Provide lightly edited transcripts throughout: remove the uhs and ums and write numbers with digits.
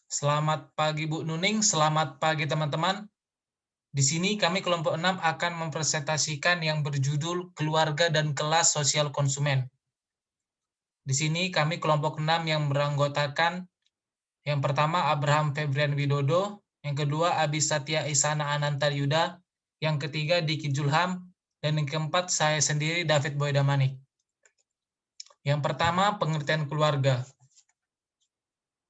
Selamat pagi Bu Nuning, selamat pagi teman-teman. Di sini kami kelompok 6 akan mempresentasikan yang berjudul Keluarga dan Kelas Sosial Konsumen. Di sini kami kelompok 6 yang beranggotakan yang pertama Abraham Febrian Widodo, yang kedua Abi Satya Isana Ananta Yuda, yang ketiga Diki Julham, dan yang keempat saya sendiri David Boydamanik. Yang pertama pengertian keluarga.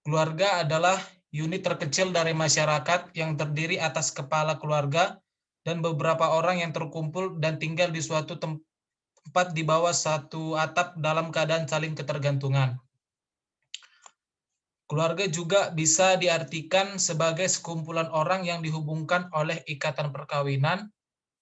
Keluarga adalah unit terkecil dari masyarakat yang terdiri atas kepala keluarga dan beberapa orang yang terkumpul dan tinggal di suatu tempat di bawah satu atap dalam keadaan saling ketergantungan. Keluarga juga bisa diartikan sebagai sekumpulan orang yang dihubungkan oleh ikatan perkawinan,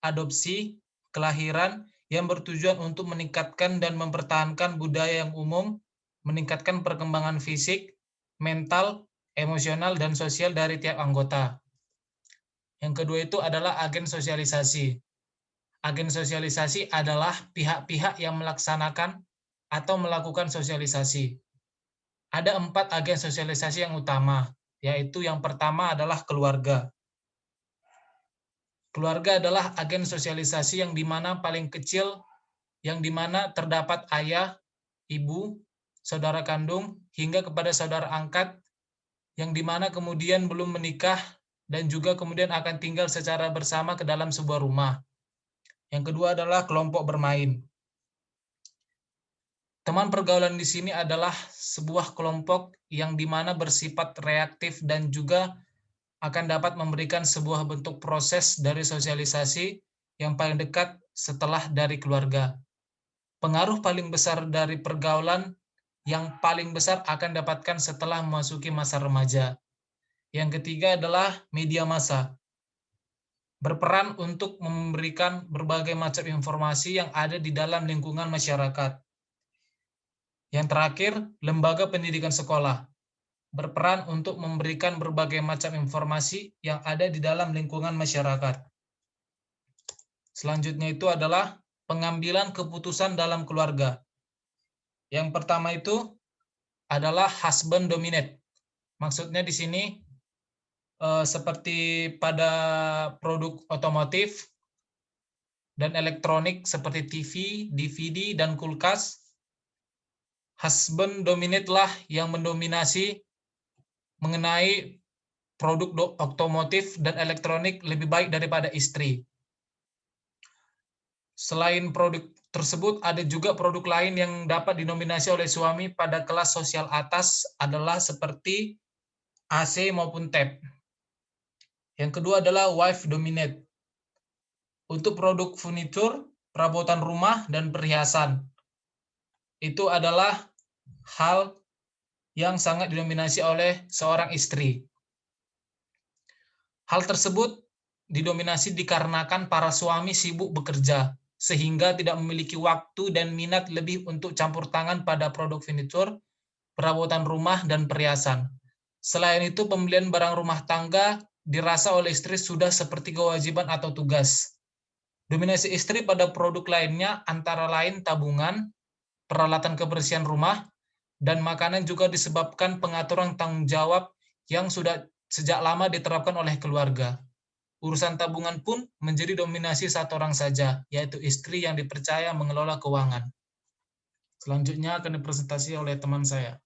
adopsi, kelahiran yang bertujuan untuk meningkatkan dan mempertahankan budaya yang umum, meningkatkan perkembangan fisik, mental, emosional, dan sosial dari tiap anggota. Yang kedua itu adalah agen sosialisasi. Agen sosialisasi adalah pihak-pihak yang melaksanakan atau melakukan sosialisasi. Ada 4 agen sosialisasi yang utama, yaitu yang pertama adalah keluarga. Keluarga adalah agen sosialisasi yang dimana paling kecil, yang dimana terdapat ayah, ibu, saudara kandung, hingga kepada saudara angkat, yang dimana kemudian belum menikah dan juga kemudian akan tinggal secara bersama ke dalam sebuah rumah. Yang kedua adalah kelompok bermain. Teman pergaulan di sini adalah sebuah kelompok yang dimana bersifat reaktif dan juga akan dapat memberikan sebuah bentuk proses dari sosialisasi yang paling dekat setelah dari keluarga. Pengaruh paling besar dari pergaulan yang paling besar akan dapatkan setelah memasuki masa remaja. Yang ketiga adalah media massa. Berperan untuk memberikan berbagai macam informasi yang ada di dalam lingkungan masyarakat. Yang terakhir, lembaga pendidikan sekolah. Berperan untuk memberikan berbagai macam informasi yang ada di dalam lingkungan masyarakat. Selanjutnya itu adalah pengambilan keputusan dalam keluarga. Yang pertama itu adalah husband dominate. Maksudnya di sini seperti pada produk otomotif dan elektronik seperti TV, DVD, dan kulkas, husband dominate lah yang mendominasi mengenai produk otomotif dan elektronik lebih baik daripada istri. Selain produk tersebut, ada juga produk lain yang dapat dinominasi oleh suami pada kelas sosial atas adalah seperti AC maupun tab. Yang kedua adalah wife dominate. Untuk produk furnitur, perabotan rumah, dan perhiasan. Itu adalah hal yang sangat didominasi oleh seorang istri. Hal tersebut didominasi dikarenakan para suami sibuk bekerja, sehingga tidak memiliki waktu dan minat lebih untuk campur tangan pada produk furnitur, perabotan rumah, dan perhiasan. Selain itu, pembelian barang rumah tangga dirasa oleh istri sudah seperti kewajiban atau tugas. Dominasi istri pada produk lainnya antara lain tabungan, peralatan kebersihan rumah, dan makanan juga disebabkan pengaturan tanggung jawab yang sudah sejak lama diterapkan oleh keluarga. Urusan tabungan pun menjadi dominasi satu orang saja, yaitu istri yang dipercaya mengelola keuangan. Selanjutnya akan dipresentasi oleh teman saya.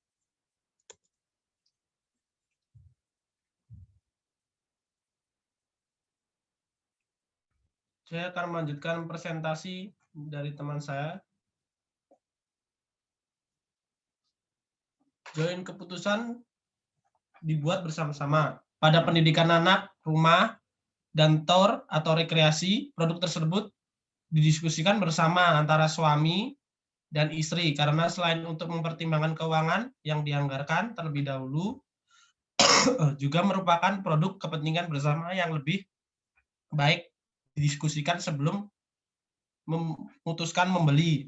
Saya akan melanjutkan presentasi dari teman saya. Join keputusan dibuat bersama-sama. Pada pendidikan anak, rumah, dan tour atau rekreasi, produk tersebut didiskusikan bersama antara suami dan istri, karena selain untuk mempertimbangkan keuangan yang dianggarkan terlebih dahulu, juga merupakan produk kepentingan bersama yang lebih baik didiskusikan sebelum memutuskan membeli.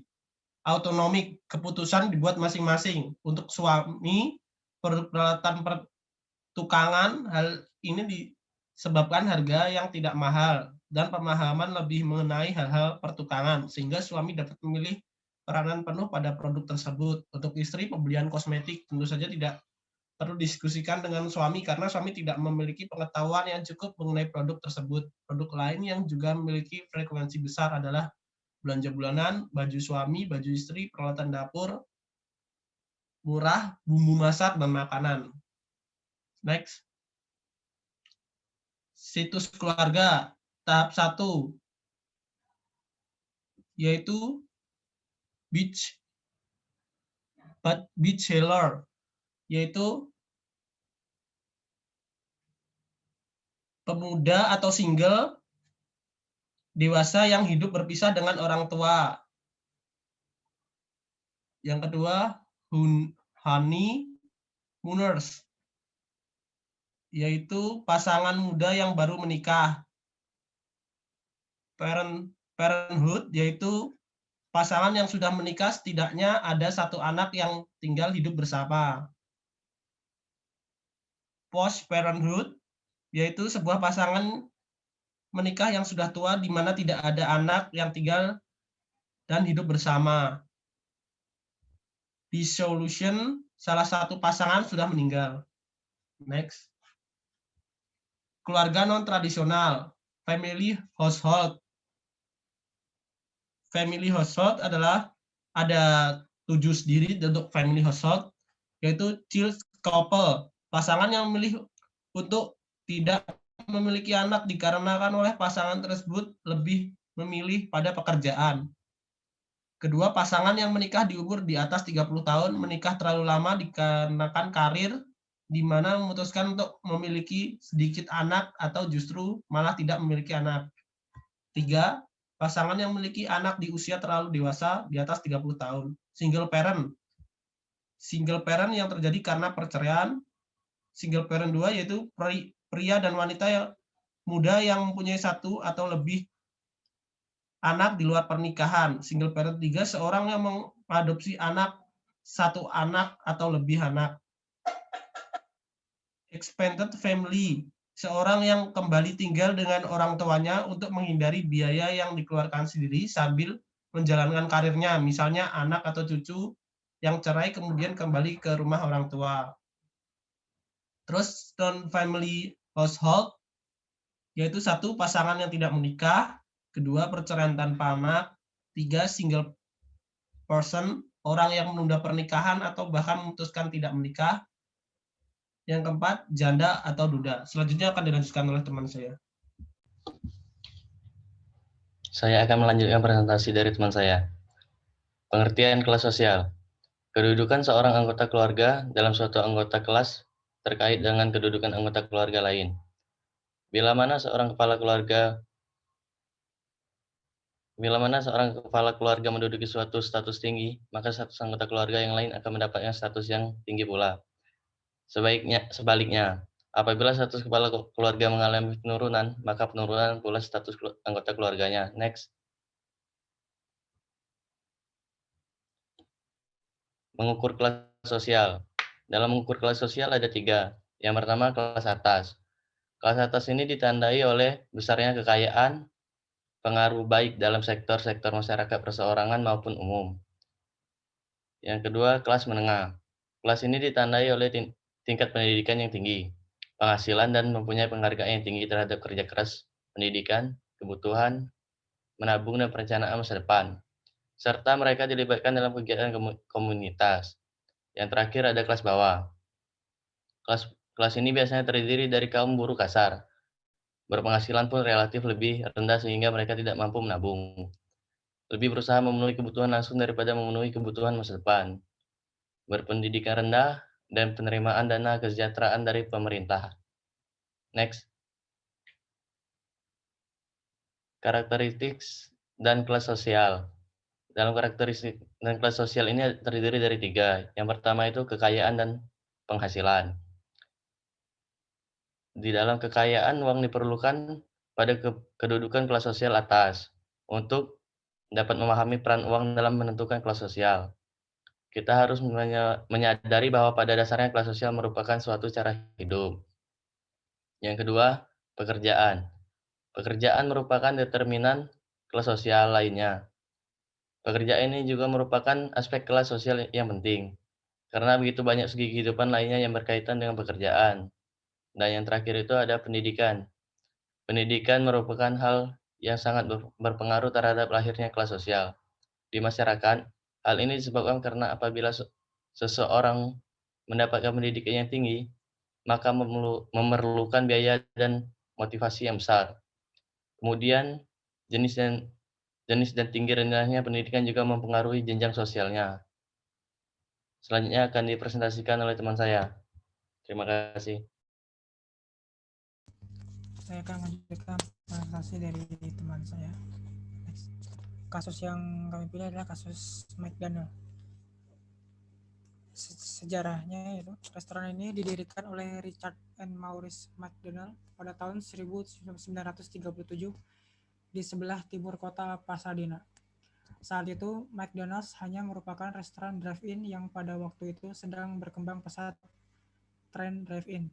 Autonomi keputusan dibuat masing-masing. Untuk suami, peralatan pertukangan, hal ini disebabkan harga yang tidak mahal dan pemahaman lebih mengenai hal-hal pertukangan, sehingga suami dapat memilih peranan penuh pada produk tersebut. Untuk istri, pembelian kosmetik tentu saja tidak perlu diskusikan dengan suami karena suami tidak memiliki pengetahuan yang cukup mengenai produk tersebut. Produk lain yang juga memiliki frekuensi besar adalah belanja bulanan, baju suami, baju istri, peralatan dapur, murah, bumbu masak, dan makanan. Next. Situs keluarga tahap 1 yaitu beach seller, yaitu pemuda atau single dewasa yang hidup berpisah dengan orang tua. Yang kedua, honeymooners, yaitu pasangan muda yang baru menikah. Parenthood, yaitu pasangan yang sudah menikah setidaknya ada satu anak yang tinggal hidup bersama. Post-parenthood, yaitu sebuah pasangan menikah yang sudah tua di mana tidak ada anak yang tinggal dan hidup bersama. Dissolution, salah satu pasangan sudah meninggal. Next. Keluarga non-tradisional, family household. Family household adalah ada 7 sendiri untuk family household, yaitu child couple, pasangan yang memilih untuk tidak memiliki anak dikarenakan oleh pasangan tersebut lebih memilih pada pekerjaan. Kedua, pasangan yang menikah di umur di atas 30 tahun, menikah terlalu lama dikarenakan karir, di mana memutuskan untuk memiliki sedikit anak atau justru malah tidak memiliki anak. 3, pasangan yang memiliki anak di usia terlalu dewasa di atas 30 tahun. Single parent. Single parent yang terjadi karena perceraian. Single parent 2 yaitu pria dan wanita yang muda yang mempunyai satu atau lebih anak di luar pernikahan. Single parent 3, seorang yang mengadopsi anak, satu anak atau lebih anak. Expanded family, seorang yang kembali tinggal dengan orang tuanya untuk menghindari biaya yang dikeluarkan sendiri sambil menjalankan karirnya, misalnya anak atau cucu yang cerai kemudian kembali ke rumah orang tua. Terus non-family household, yaitu satu, pasangan yang tidak menikah, kedua, perceraian tanpa anak, tiga, single person, orang yang menunda pernikahan atau bahkan memutuskan tidak menikah, yang keempat, janda atau duda. Selanjutnya akan dilanjutkan oleh teman saya. Saya akan melanjutkan presentasi dari teman saya. Pengertian kelas sosial. Kedudukan seorang anggota keluarga dalam suatu anggota kelas terkait dengan kedudukan anggota keluarga lain. Bila mana seorang kepala keluarga menduduki suatu status tinggi, maka status anggota keluarga yang lain akan mendapatkan status yang tinggi pula. Sebaliknya, apabila status kepala keluarga mengalami penurunan, maka penurunan pula status anggota keluarganya. Next. Mengukur kelas sosial. Dalam mengukur kelas sosial ada 3. Yang pertama, kelas atas. Kelas atas ini ditandai oleh besarnya kekayaan, pengaruh baik dalam sektor-sektor masyarakat perseorangan maupun umum. Yang kedua, kelas menengah. Kelas ini ditandai oleh tingkat pendidikan yang tinggi, penghasilan dan mempunyai penghargaan yang tinggi terhadap kerja keras, pendidikan, kebutuhan, menabung dan perencanaan masa depan, serta mereka dilibatkan dalam kegiatan komunitas. Yang terakhir ada kelas bawah. Kelas ini biasanya terdiri dari kaum buruh kasar, berpenghasilan pun relatif lebih rendah sehingga mereka tidak mampu menabung. Lebih berusaha memenuhi kebutuhan langsung daripada memenuhi kebutuhan masa depan. Berpendidikan rendah dan penerimaan dana kesejahteraan dari pemerintah. Next. Karakteristik dan kelas sosial. Dalam karakteristik dan kelas sosial ini terdiri dari 3. Yang pertama itu kekayaan dan penghasilan. Di dalam kekayaan, uang diperlukan pada kedudukan kelas sosial atas untuk dapat memahami peran uang dalam menentukan kelas sosial. Kita harus menyadari bahwa pada dasarnya kelas sosial merupakan suatu cara hidup. Yang kedua, pekerjaan. Pekerjaan merupakan determinan kelas sosial lainnya. Pekerjaan ini juga merupakan aspek kelas sosial yang penting, karena begitu banyak segi kehidupan lainnya yang berkaitan dengan pekerjaan. Dan yang terakhir itu ada pendidikan. Pendidikan merupakan hal yang sangat berpengaruh terhadap lahirnya kelas sosial di masyarakat. Hal ini disebabkan karena apabila seseorang mendapatkan pendidikan yang tinggi, maka memerlukan biaya dan motivasi yang besar. Kemudian, jenis dan tinggi rendahnya pendidikan juga mempengaruhi jenjang sosialnya. Selanjutnya akan dipresentasikan oleh teman saya. Terima kasih. Saya akan menunjukkan presentasi dari teman saya. Next. Kasus yang kami pilih adalah kasus McDonald. Sejarahnya itu restoran ini didirikan oleh Richard and Maurice McDonald pada tahun 1937 di sebelah timur kota Pasadena. Saat itu, McDonald's hanya merupakan restoran drive-in yang pada waktu itu sedang berkembang pesat tren drive-in.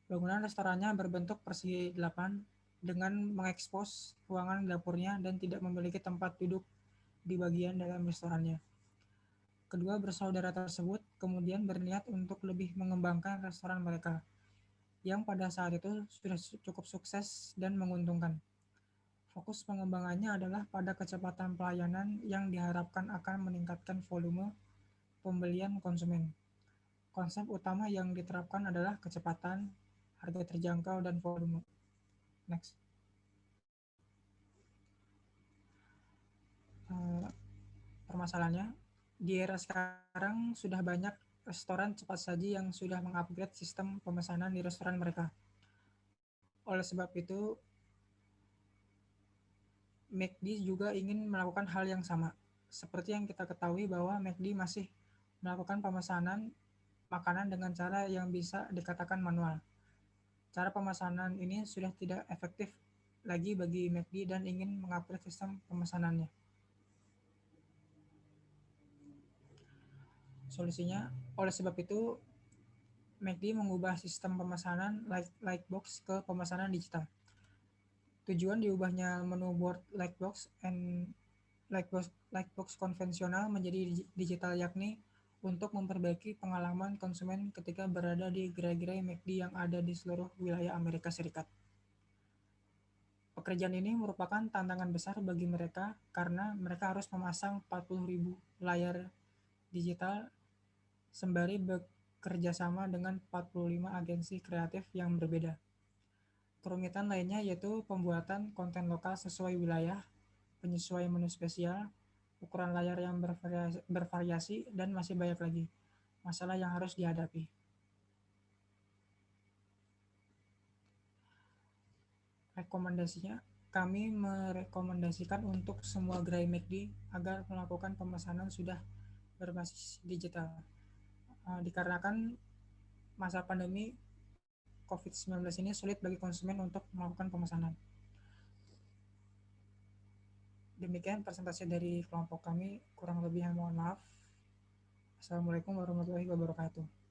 Bangunan restorannya berbentuk persegi 8 dengan mengekspos ruangan dapurnya dan tidak memiliki tempat duduk di bagian dalam restorannya. Kedua bersaudara tersebut kemudian berniat untuk lebih mengembangkan restoran mereka, yang pada saat itu sudah cukup sukses dan menguntungkan. Fokus pengembangannya adalah pada kecepatan pelayanan yang diharapkan akan meningkatkan volume pembelian konsumen. Konsep utama yang diterapkan adalah kecepatan, harga terjangkau, dan volume. Next. Permasalahannya, di era sekarang sudah banyak restoran cepat saji yang sudah mengupgrade sistem pemesanan di restoran mereka. Oleh sebab itu, McD juga ingin melakukan hal yang sama. Seperti yang kita ketahui bahwa McD masih melakukan pemesanan makanan dengan cara yang bisa dikatakan manual. Cara pemesanan ini sudah tidak efektif lagi bagi McD dan ingin mengupgrade sistem pemesanannya. Solusinya, oleh sebab itu, McD mengubah sistem pemesanan Lightbox ke pemesanan digital. Tujuan diubahnya menu board Lightbox konvensional menjadi digital yakni untuk memperbaiki pengalaman konsumen ketika berada di gerai-gerai McD yang ada di seluruh wilayah Amerika Serikat. Pekerjaan ini merupakan tantangan besar bagi mereka karena mereka harus memasang 40.000 layar digital sembari bekerja sama dengan 45 agensi kreatif yang berbeda. Kerumitan lainnya yaitu pembuatan konten lokal sesuai wilayah, penyesuaian menu spesial, ukuran layar yang bervariasi, dan masih banyak lagi masalah yang harus dihadapi. Rekomendasinya, kami merekomendasikan untuk semua gerai McD agar melakukan pemesanan sudah berbasis digital. Dikarenakan masa pandemi COVID-19 ini sulit bagi konsumen untuk melakukan pemesanan. Demikian presentasi dari kelompok kami, kurang lebihnya mohon maaf. Assalamualaikum warahmatullahi wabarakatuh.